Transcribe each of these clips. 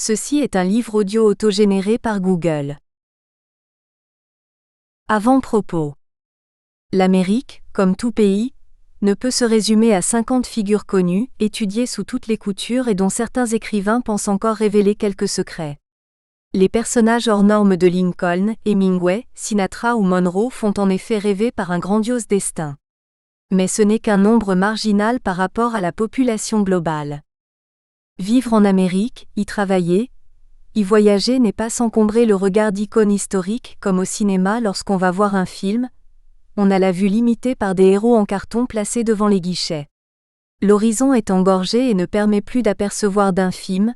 Ceci est un livre audio autogénéré par Google. Avant-propos. L'Amérique, comme tout pays, ne peut se résumer à 50 figures connues, étudiées sous toutes les coutures et dont certains écrivains pensent encore révéler quelques secrets. Les personnages hors normes de Lincoln, Hemingway, Sinatra ou Monroe font en effet rêver par un grandiose destin. Mais ce n'est qu'un nombre marginal par rapport à la population globale. Vivre en Amérique, y travailler, y voyager n'est pas s'encombrer le regard d'icônes historiques comme au cinéma lorsqu'on va voir un film, on a la vue limitée par des héros en carton placés devant les guichets. L'horizon est engorgé et ne permet plus d'apercevoir d'infimes,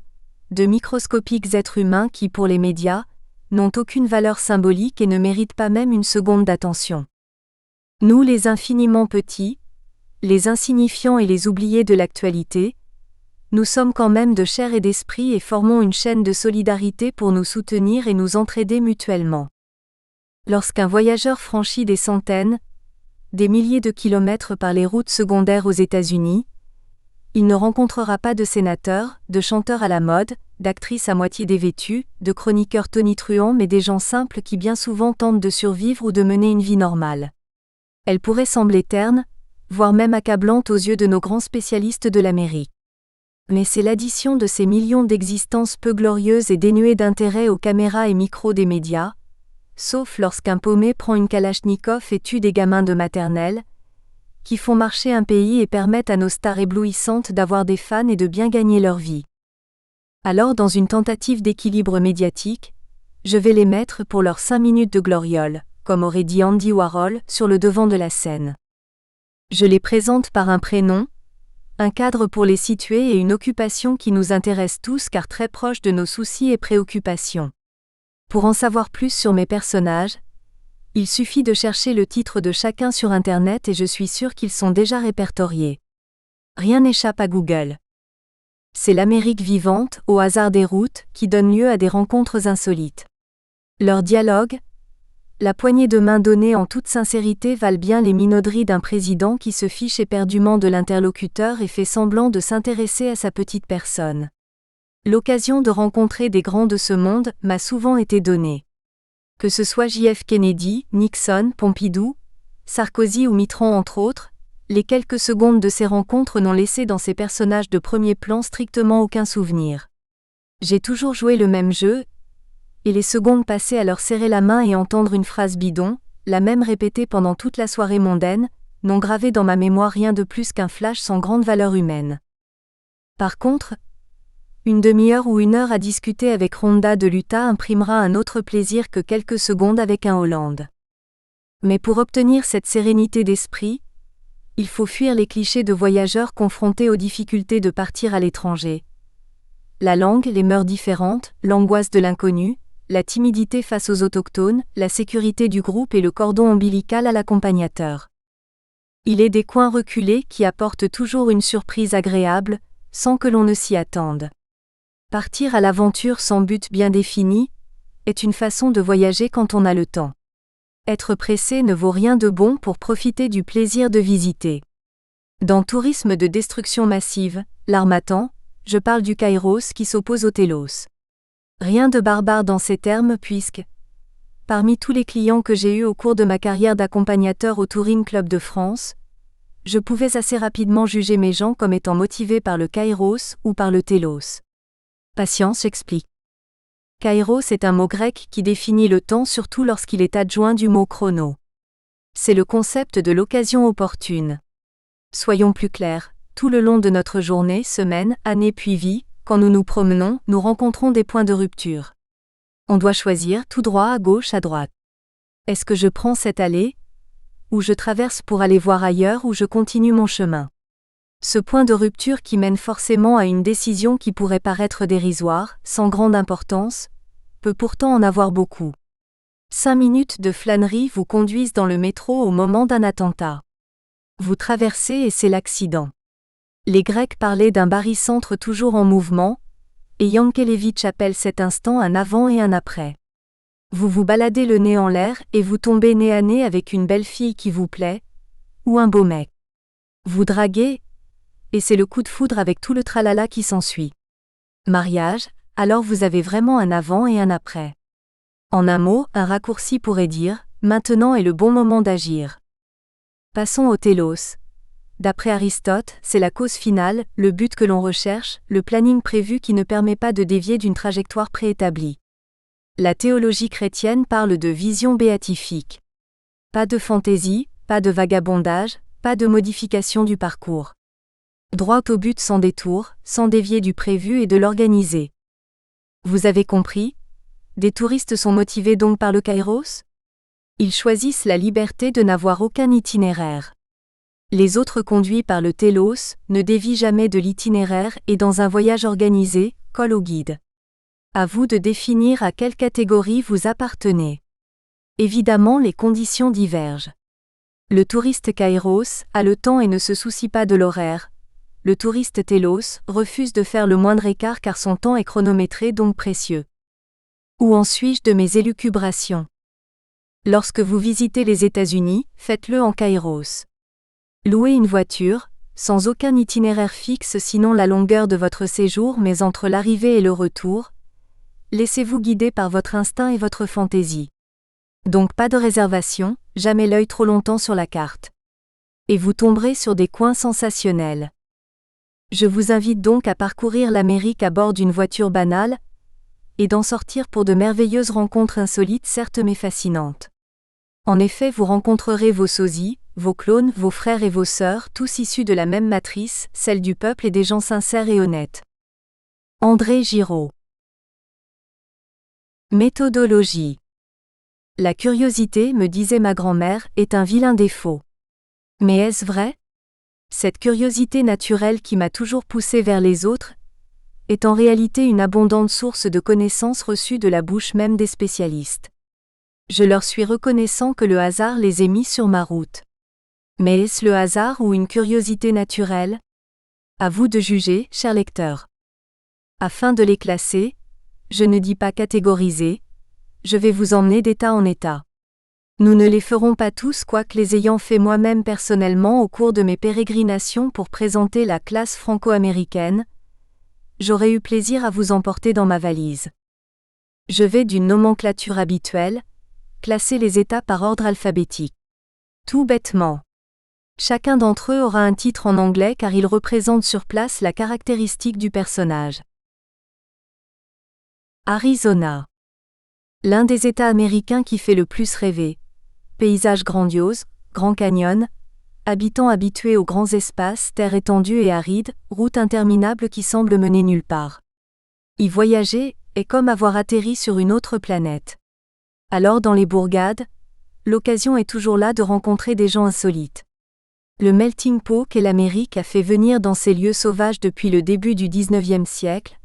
de microscopiques êtres humains qui, pour les médias, n'ont aucune valeur symbolique et ne méritent pas même une seconde d'attention. Nous les infiniment petits, les insignifiants et les oubliés de l'actualité, nous sommes quand même de chair et d'esprit et formons une chaîne de solidarité pour nous soutenir et nous entraider mutuellement. Lorsqu'un voyageur franchit des centaines, des milliers de kilomètres par les routes secondaires aux États-Unis, il ne rencontrera pas de sénateurs, de chanteurs à la mode, d'actrices à moitié dévêtues, de chroniqueurs tonitruants mais des gens simples qui bien souvent tentent de survivre ou de mener une vie normale. Elle pourrait sembler terne, voire même accablante aux yeux de nos grands spécialistes de l'Amérique. Mais c'est l'addition de ces millions d'existences peu glorieuses et dénuées d'intérêt aux caméras et micros des médias, sauf lorsqu'un paumé prend une kalachnikov et tue des gamins de maternelle, qui font marcher un pays et permettent à nos stars éblouissantes d'avoir des fans et de bien gagner leur vie. Alors dans une tentative d'équilibre médiatique, je vais les mettre pour leurs 5 minutes de gloriole, comme aurait dit Andy Warhol, sur le devant de la scène. Je les présente par un prénom, un cadre pour les situer et une occupation qui nous intéresse tous car très proche de nos soucis et préoccupations. Pour en savoir plus sur mes personnages, il suffit de chercher le titre de chacun sur Internet et je suis sûr qu'ils sont déjà répertoriés. Rien n'échappe à Google. C'est l'Amérique vivante, au hasard des routes, qui donne lieu à des rencontres insolites. Leurs dialogues, la poignée de main donnée en toute sincérité valent bien les minauderies d'un président qui se fiche éperdument de l'interlocuteur et fait semblant de s'intéresser à sa petite personne. L'occasion de rencontrer des grands de ce monde m'a souvent été donnée. Que ce soit J.F. Kennedy, Nixon, Pompidou, Sarkozy ou Mitterrand entre autres, les quelques secondes de ces rencontres n'ont laissé dans ces personnages de premier plan strictement aucun souvenir. J'ai toujours joué le même jeu, et les secondes passées à leur serrer la main et entendre une phrase bidon, la même répétée pendant toute la soirée mondaine, n'ont gravé dans ma mémoire rien de plus qu'un flash sans grande valeur humaine. Par contre, une demi-heure ou 1 heure à discuter avec Rhonda de l'Utah imprimera un autre plaisir que quelques secondes avec un Hollande. Mais pour obtenir cette sérénité d'esprit, il faut fuir les clichés de voyageurs confrontés aux difficultés de partir à l'étranger. La langue, les mœurs différentes, l'angoisse de l'inconnu, la timidité face aux autochtones, la sécurité du groupe et le cordon ombilical à l'accompagnateur. Il est des coins reculés qui apportent toujours une surprise agréable, sans que l'on ne s'y attende. Partir à l'aventure sans but bien défini est une façon de voyager quand on a le temps. Être pressé ne vaut rien de bon pour profiter du plaisir de visiter. Dans Tourisme de destruction massive, l'Harmattan, je parle du Kairos qui s'oppose au Télos. Rien de barbare dans ces termes puisque, parmi tous les clients que j'ai eus au cours de ma carrière d'accompagnateur au Touring Club de France, je pouvais assez rapidement juger mes gens comme étant motivés par le Kairos ou par le Télos. Patience explique. Kairos est un mot grec qui définit le temps surtout lorsqu'il est adjoint du mot chrono. C'est le concept de l'occasion opportune. Soyons plus clairs, tout le long de notre journée, semaine, année puis vie, quand nous nous promenons, nous rencontrons des points de rupture. On doit choisir tout droit à gauche à droite. Est-ce que je prends cette allée, ou je traverse pour aller voir ailleurs ou je continue mon chemin? Ce point de rupture qui mène forcément à une décision qui pourrait paraître dérisoire, sans grande importance, peut pourtant en avoir beaucoup. 5 minutes de flânerie vous conduisent dans le métro au moment d'un attentat. Vous traversez et c'est l'accident. Les Grecs parlaient d'un barycentre toujours en mouvement, et Yankelevitch appelle cet instant un avant et un après. Vous vous baladez le nez en l'air et vous tombez nez à nez avec une belle fille qui vous plaît, ou un beau mec. Vous draguez, et c'est le coup de foudre avec tout le tralala qui s'ensuit. Mariage, alors vous avez vraiment un avant et un après. En un mot, un raccourci pourrait dire « Maintenant est le bon moment d'agir ». Passons au télos. D'après Aristote, c'est la cause finale, le but que l'on recherche, le planning prévu qui ne permet pas de dévier d'une trajectoire préétablie. La théologie chrétienne parle de vision béatifique. Pas de fantaisie, pas de vagabondage, pas de modification du parcours. Droit au but sans détour, sans dévier du prévu et de l'organisé. Vous avez compris ? Des touristes sont motivés donc par le kairos ? Ils choisissent la liberté de n'avoir aucun itinéraire. Les autres conduits par le télos ne dévient jamais de l'itinéraire et dans un voyage organisé, collent au guide. À vous de définir à quelle catégorie vous appartenez. Évidemment, les conditions divergent. Le touriste kairos a le temps et ne se soucie pas de l'horaire. Le touriste télos refuse de faire le moindre écart car son temps est chronométré donc précieux. Où en suis-je de mes élucubrations ? Lorsque vous visitez les États-Unis, faites-le en kairos. Louez une voiture, sans aucun itinéraire fixe sinon la longueur de votre séjour mais entre l'arrivée et le retour. Laissez-vous guider par votre instinct et votre fantaisie. Donc pas de réservation, jamais l'œil trop longtemps sur la carte. Et vous tomberez sur des coins sensationnels. Je vous invite donc à parcourir l'Amérique à bord d'une voiture banale, et d'en sortir pour de merveilleuses rencontres insolites certes mais fascinantes. En effet, vous rencontrerez vos sosies, vos clones, vos frères et vos sœurs, tous issus de la même matrice, celle du peuple et des gens sincères et honnêtes. André Giraud. Méthodologie. La curiosité, me disait ma grand-mère, est un vilain défaut. Mais est-ce vrai ? Cette curiosité naturelle qui m'a toujours poussé vers les autres est en réalité une abondante source de connaissances reçues de la bouche même des spécialistes. Je leur suis reconnaissant que le hasard les ait mis sur ma route. Mais est-ce le hasard ou une curiosité naturelle ? À vous de juger, cher lecteur. Afin de les classer, je ne dis pas catégoriser, je vais vous emmener d'état en état. Nous ne les ferons pas tous quoique les ayant fait moi-même personnellement au cours de mes pérégrinations pour présenter la classe franco-américaine, j'aurais eu plaisir à vous emporter dans ma valise. Je vais d'une nomenclature habituelle, classer les états par ordre alphabétique. Tout bêtement. Chacun d'entre eux aura un titre en anglais car il représente sur place la caractéristique du personnage. Arizona. L'un des États américains qui fait le plus rêver. Paysages grandioses, Grand Canyon, habitants habitués aux grands espaces, terres étendues et arides, routes interminables qui semblent mener nulle part. Y voyager est comme avoir atterri sur une autre planète. Alors dans les bourgades, l'occasion est toujours là de rencontrer des gens insolites. Le melting pot qu'est l'Amérique a fait venir dans ces lieux sauvages depuis le début du XIXe siècle,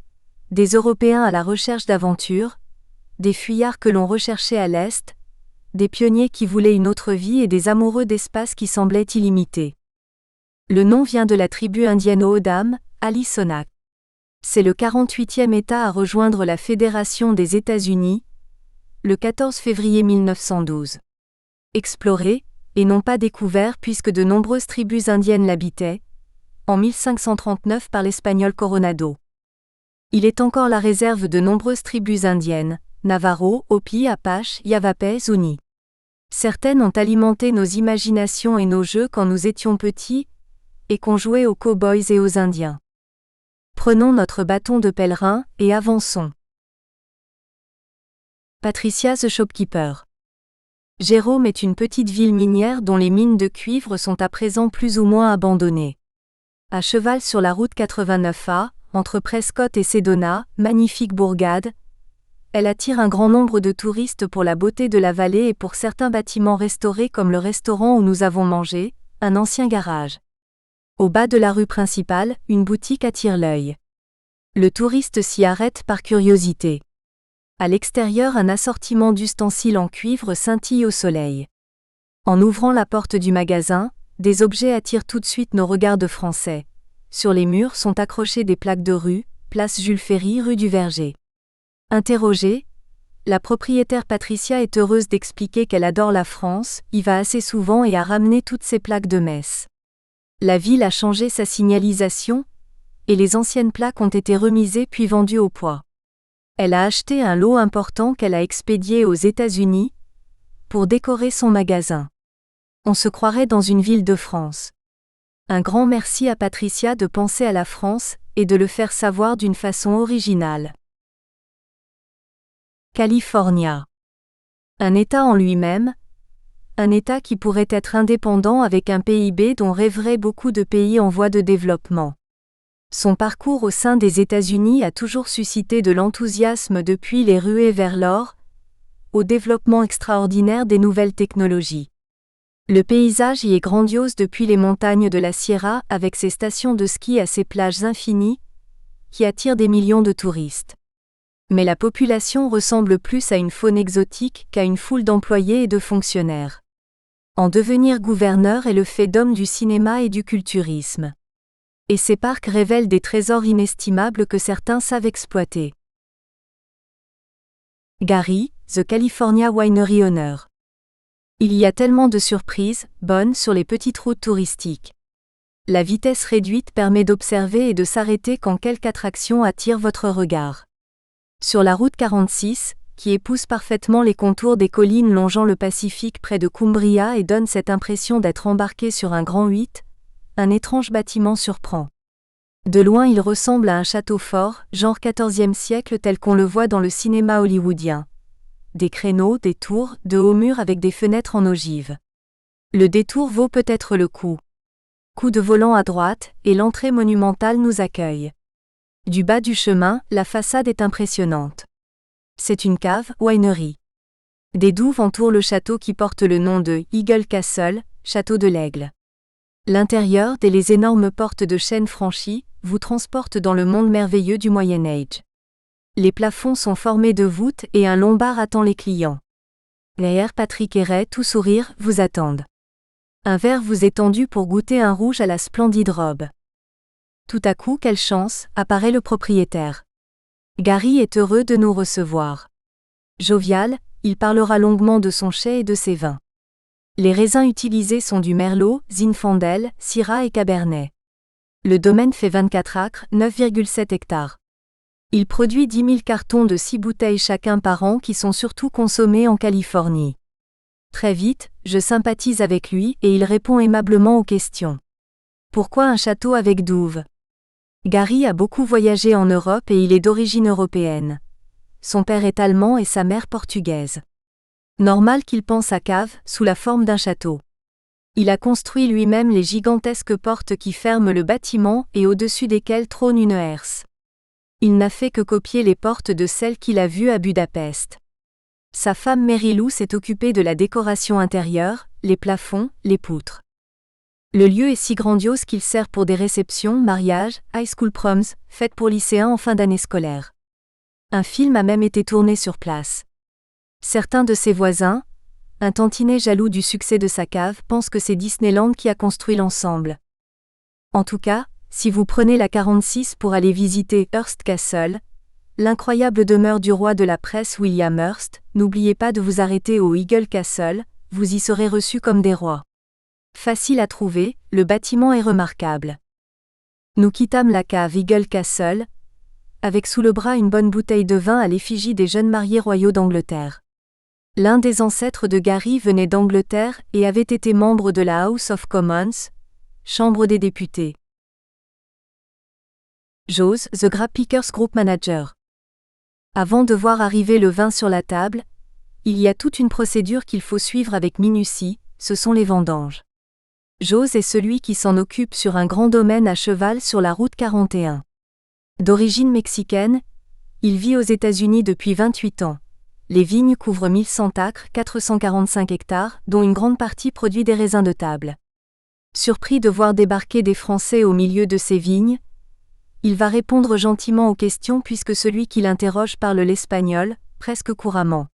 des Européens à la recherche d'aventures, des fuyards que l'on recherchait à l'Est, des pionniers qui voulaient une autre vie et des amoureux d'espace qui semblaient illimités. Le nom vient de la tribu indienne O'odham, Allisonac. C'est le 48e État à rejoindre la Fédération des États-Unis, le 14 février 1912. Exploré, et non pas découvert puisque de nombreuses tribus indiennes l'habitaient, en 1539 par l'Espagnol Coronado. Il est encore la réserve de nombreuses tribus indiennes, Navajo, Hopi, Apache, Yavapai, Zuni. Certaines ont alimenté nos imaginations et nos jeux quand nous étions petits, et qu'on jouait aux cow-boys et aux Indiens. Prenons notre bâton de pèlerin, et avançons. Patricia the Shopkeeper. Jérôme est une petite ville minière dont les mines de cuivre sont à présent plus ou moins abandonnées. À cheval sur la route 89A, entre Prescott et Sedona, magnifique bourgade, elle attire un grand nombre de touristes pour la beauté de la vallée et pour certains bâtiments restaurés comme le restaurant où nous avons mangé, un ancien garage. Au bas de la rue principale, une boutique attire l'œil. Le touriste s'y arrête par curiosité. À l'extérieur, un assortiment d'ustensiles en cuivre scintille au soleil. En ouvrant la porte du magasin, des objets attirent tout de suite nos regards de Français. Sur les murs sont accrochées des plaques de rue, place Jules Ferry, rue du Verger. Interrogée, la propriétaire Patricia est heureuse d'expliquer qu'elle adore la France, y va assez souvent et a ramené toutes ses plaques de Metz. La ville a changé sa signalisation, et les anciennes plaques ont été remisées puis vendues au poids. Elle a acheté un lot important qu'elle a expédié aux États-Unis pour décorer son magasin. On se croirait dans une ville de France. Un grand merci à Patricia de penser à la France et de le faire savoir d'une façon originale. California. Un État en lui-même, un État qui pourrait être indépendant avec un PIB dont rêveraient beaucoup de pays en voie de développement. Son parcours au sein des États-Unis a toujours suscité de l'enthousiasme depuis les ruées vers l'or, au développement extraordinaire des nouvelles technologies. Le paysage y est grandiose depuis les montagnes de la Sierra avec ses stations de ski à ses plages infinies, qui attirent des millions de touristes. Mais la population ressemble plus à une faune exotique qu'à une foule d'employés et de fonctionnaires. En devenir gouverneur est le fait d'homme du cinéma et du culturisme. Et ces parcs révèlent des trésors inestimables que certains savent exploiter. Gary, The California Winery Owner. Il y a tellement de surprises, bonnes sur les petites routes touristiques. La vitesse réduite permet d'observer et de s'arrêter quand quelque attraction attire votre regard. Sur la route 46, qui épouse parfaitement les contours des collines longeant le Pacifique près de Cumbria et donne cette impression d'être embarqué sur un grand 8, un étrange bâtiment surprend. De loin il ressemble à un château fort, genre 14e siècle tel qu'on le voit dans le cinéma hollywoodien. Des créneaux, des tours, de hauts murs avec des fenêtres en ogive. Le détour vaut peut-être le coup. Coup de volant à droite, et l'entrée monumentale nous accueille. Du bas du chemin, la façade est impressionnante. C'est une cave, winery. Des douves entourent le château qui porte le nom de Eagle Castle, château de l'aigle. L'intérieur, dès les énormes portes de chêne franchies, vous transporte dans le monde merveilleux du Moyen Âge. Les plafonds sont formés de voûtes et un long bar attend les clients. Claire, Patrick et Ray, tout sourire, vous attendent. Un verre vous est tendu pour goûter un rouge à la splendide robe. Tout à coup, quelle chance, apparaît le propriétaire. Gary est heureux de nous recevoir. Jovial, il parlera longuement de son chai et de ses vins. Les raisins utilisés sont du Merlot, Zinfandel, Syrah et Cabernet. Le domaine fait 24 acres, 9,7 hectares. Il produit 10 000 cartons de 6 bouteilles chacun par an qui sont surtout consommés en Californie. Très vite, je sympathise avec lui et il répond aimablement aux questions. Pourquoi un château avec douves ? Gary a beaucoup voyagé en Europe et il est d'origine européenne. Son père est allemand et sa mère portugaise. Normal qu'il pense à cave, sous la forme d'un château. Il a construit lui-même les gigantesques portes qui ferment le bâtiment et au-dessus desquelles trône une herse. Il n'a fait que copier les portes de celles qu'il a vues à Budapest. Sa femme Mary Lou s'est occupée de la décoration intérieure, les plafonds, les poutres. Le lieu est si grandiose qu'il sert pour des réceptions, mariages, high school proms, fêtes pour lycéens en fin d'année scolaire. Un film a même été tourné sur place. Certains de ses voisins, un tantinet jaloux du succès de sa cave, pensent que c'est Disneyland qui a construit l'ensemble. En tout cas, si vous prenez la 46 pour aller visiter Hearst Castle, l'incroyable demeure du roi de la presse William Hearst, n'oubliez pas de vous arrêter au Eagle Castle, vous y serez reçus comme des rois. Facile à trouver, le bâtiment est remarquable. Nous quittâmes la cave Eagle Castle, avec sous le bras une bonne bouteille de vin à l'effigie des jeunes mariés royaux d'Angleterre. L'un des ancêtres de Gary venait d'Angleterre et avait été membre de la House of Commons, Chambre des députés. Joe's, The Grape Pickers Group Manager. Avant de voir arriver le vin sur la table, il y a toute une procédure qu'il faut suivre avec minutie, ce sont les vendanges. Joe's est celui qui s'en occupe sur un grand domaine à cheval sur la route 41. D'origine mexicaine, il vit aux États-Unis depuis 28 ans. Les vignes couvrent 1100 acres, 445 hectares, dont une grande partie produit des raisins de table. Surpris de voir débarquer des Français au milieu de ces vignes, il va répondre gentiment aux questions puisque celui qui l'interroge parle l'espagnol, presque couramment.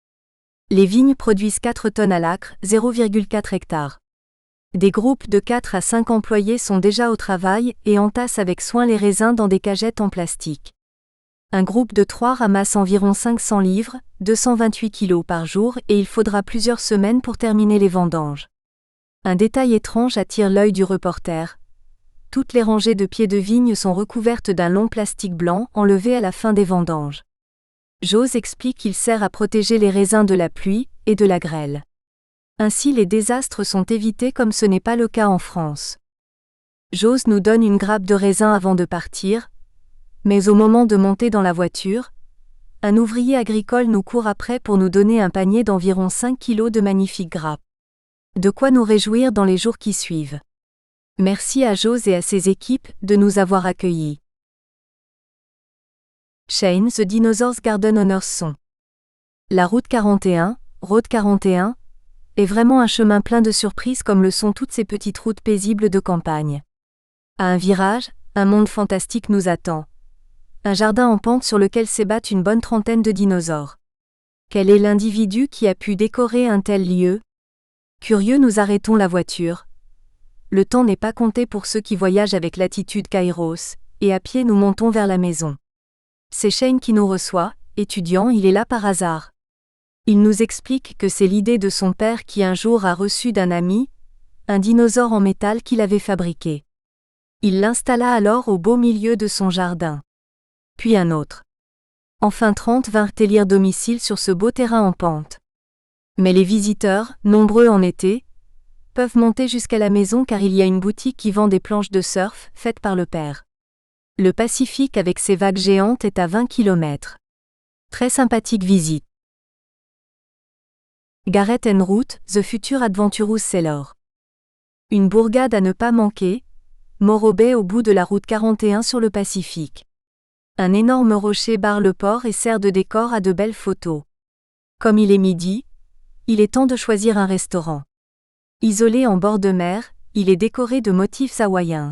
Les vignes produisent 4 tonnes à l'acre, 0,4 hectares. Des groupes de 4 à 5 employés sont déjà au travail et entassent avec soin les raisins dans des cagettes en plastique. Un groupe de 3 ramasse environ 500 livres, 228 kilos par jour et il faudra plusieurs semaines pour terminer les vendanges. Un détail étrange attire l'œil du reporter. Toutes les rangées de pieds de vigne sont recouvertes d'un long plastique blanc enlevé à la fin des vendanges. Jose explique qu'il sert à protéger les raisins de la pluie et de la grêle. Ainsi les désastres sont évités comme ce n'est pas le cas en France. Jose nous donne une grappe de raisin avant de partir, mais au moment de monter dans la voiture, un ouvrier agricole nous court après pour nous donner un panier d'environ 5 kilos de magnifiques grappes. De quoi nous réjouir dans les jours qui suivent. Merci à Jose et à ses équipes de nous avoir accueillis. Shane The Dinosaurs Garden Owners sont. La route 41, Road 41, est vraiment un chemin plein de surprises comme le sont toutes ces petites routes paisibles de campagne. À un virage, un monde fantastique nous attend. Un jardin en pente sur lequel s'ébattent une bonne trentaine de dinosaures. Quel est l'individu qui a pu décorer un tel lieu? Curieux, nous arrêtons la voiture. Le temps n'est pas compté pour ceux qui voyagent avec l'attitude Kairos, et à pied nous montons vers la maison. C'est Shane qui nous reçoit, étudiant, il est là par hasard. Il nous explique que c'est l'idée de son père qui un jour a reçu d'un ami un dinosaure en métal qu'il avait fabriqué. Il l'installa alors au beau milieu de son jardin. Puis un autre. Enfin 30 vinrent élire domicile sur ce beau terrain en pente. Mais les visiteurs, nombreux en été, peuvent monter jusqu'à la maison car il y a une boutique qui vend des planches de surf faites par le père. Le Pacifique avec ses vagues géantes est à 20 km. Très sympathique visite. Garrett en route, The Future Adventurous Sailor. Une bourgade à ne pas manquer, Morro Bay au bout de la route 41 sur le Pacifique. Un énorme rocher barre le port et sert de décor à de belles photos. Comme il est midi, il est temps de choisir un restaurant. Isolé en bord de mer, il est décoré de motifs hawaïens.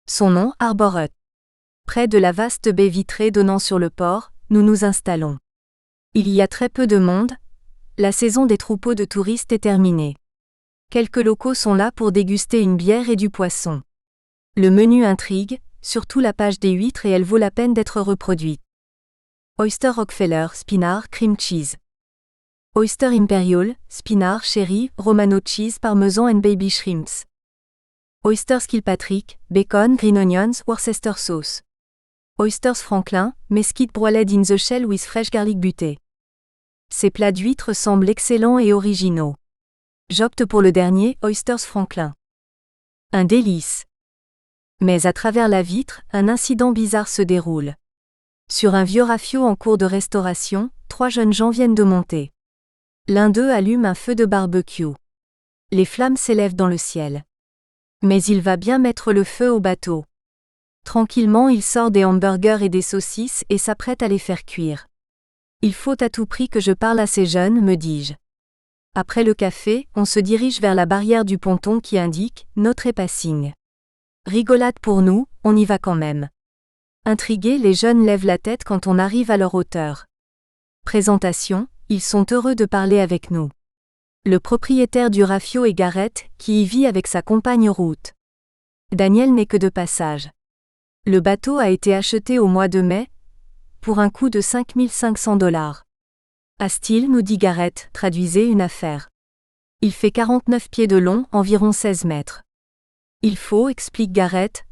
Son nom, Arbor Hut. Près de la vaste baie vitrée donnant sur le port, nous nous installons. Il y a très peu de monde, la saison des troupeaux de touristes est terminée. Quelques locaux sont là pour déguster une bière et du poisson. Le menu intrigue, surtout la page des huîtres et elle vaut la peine d'être reproduite. Oyster Rockefeller, Spinach, Cream Cheese. Oyster Imperial, Spinach, Sherry, Romano Cheese, Parmesan and Baby Shrimps. Oysters Kilpatrick, Bacon, Green Onions, Worcester Sauce. Oysters Franklin, Mesquite Broiled in the Shell with Fresh Garlic Butter. Ces plats d'huîtres semblent excellents et originaux. J'opte pour le dernier, Oysters Franklin. Un délice. Mais à travers la vitre, un incident bizarre se déroule. Sur un vieux rafio en cours de restauration, 3 jeunes gens viennent de monter. L'un d'eux allume un feu de barbecue. Les flammes s'élèvent dans le ciel. Mais il va bien mettre le feu au bateau. Tranquillement, il sort des hamburgers et des saucisses et s'apprête à les faire cuire. Il faut à tout prix que je parle à ces jeunes, me dis-je. Après le café, on se dirige vers la barrière du ponton qui indique « No trespassing ». Rigolade pour nous, on y va quand même. Intrigués, les jeunes lèvent la tête quand on arrive à leur hauteur. Présentation, ils sont heureux de parler avec nous. Le propriétaire du rafio est Garrett, qui y vit avec sa compagne Ruth. Daniel n'est que de passage. Le bateau a été acheté au mois de mai, pour un coût de $5 500. À style, nous dit Garrett, traduisez une affaire. Il fait 49 pieds de long, environ 16 mètres. Il faut, explique Garrett,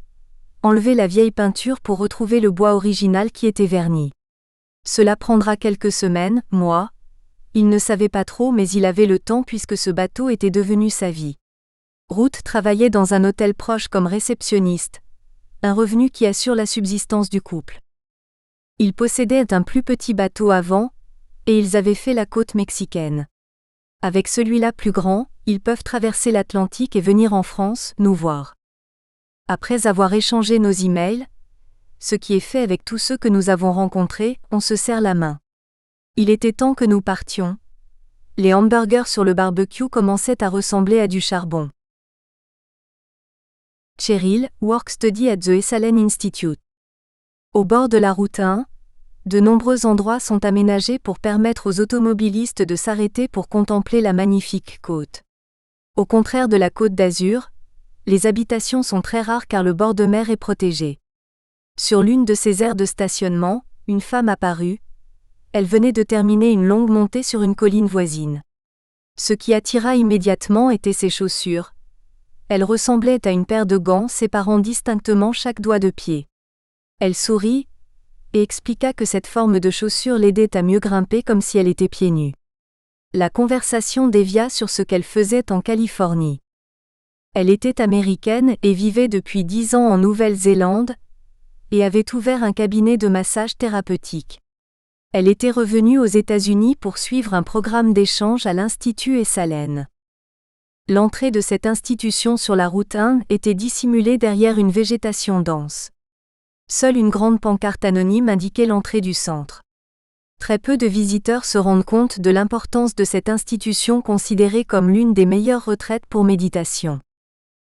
enlever la vieille peinture pour retrouver le bois original qui était verni. Cela prendra quelques semaines, mois. Il ne savait pas trop mais il avait le temps puisque ce bateau était devenu sa vie. Ruth travaillait dans un hôtel proche comme réceptionniste, un revenu qui assure la subsistance du couple. Ils possédaient un plus petit bateau avant, et ils avaient fait la côte mexicaine. Avec celui-là plus grand, ils peuvent traverser l'Atlantique et venir en France, nous voir. Après avoir échangé nos emails, ce qui est fait avec tous ceux que nous avons rencontrés, on se serre la main. Il était temps que nous partions. Les hamburgers sur le barbecue commençaient à ressembler à du charbon. Cheryl, Work Study at the Esalen Institute. Au bord de la route 1, de nombreux endroits sont aménagés pour permettre aux automobilistes de s'arrêter pour contempler la magnifique côte. Au contraire de la Côte d'Azur, les habitations sont très rares car le bord de mer est protégé. Sur l'une de ces aires de stationnement, une femme apparut. Elle venait de terminer une longue montée sur une colline voisine. Ce qui attira immédiatement étaient ses chaussures. Elles ressemblaient à une paire de gants séparant distinctement chaque doigt de pied. Elle sourit, et expliqua que cette forme de chaussure l'aidait à mieux grimper comme si elle était pieds nus. La conversation dévia sur ce qu'elle faisait en Californie. Elle était américaine et vivait depuis 10 ans en Nouvelle-Zélande, et avait ouvert un cabinet de massage thérapeutique. Elle était revenue aux États-Unis pour suivre un programme d'échange à l'Institut Esalen. L'entrée de cette institution sur la route 1 était dissimulée derrière une végétation dense. Seule une grande pancarte anonyme indiquait l'entrée du centre. Très peu de visiteurs se rendent compte de l'importance de cette institution considérée comme l'une des meilleures retraites pour méditation.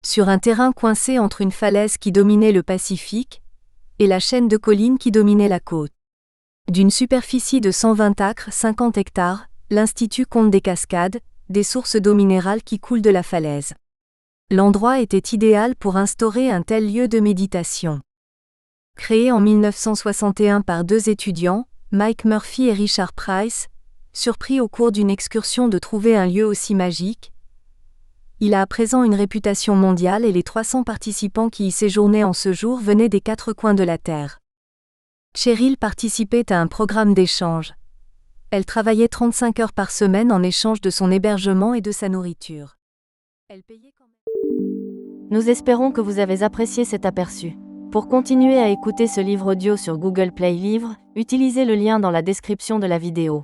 Sur un terrain coincé entre une falaise qui dominait le Pacifique et la chaîne de collines qui dominait la côte. D'une superficie de 120 acres, 50 hectares, l'Institut compte des cascades, des sources d'eau minérale qui coulent de la falaise. L'endroit était idéal pour instaurer un tel lieu de méditation. Créé en 1961 par 2 étudiants, Mike Murphy et Richard Price, surpris au cours d'une excursion de trouver un lieu aussi magique, il a à présent une réputation mondiale et les 300 participants qui y séjournaient en ce jour venaient des 4 coins de la Terre. Cheryl participait à un programme d'échange. Elle travaillait 35 heures par semaine en échange de son hébergement et de sa nourriture. Elle payait quand même. Nous espérons que vous avez apprécié cet aperçu. Pour continuer à écouter ce livre audio sur Google Play Livres, utilisez le lien dans la description de la vidéo.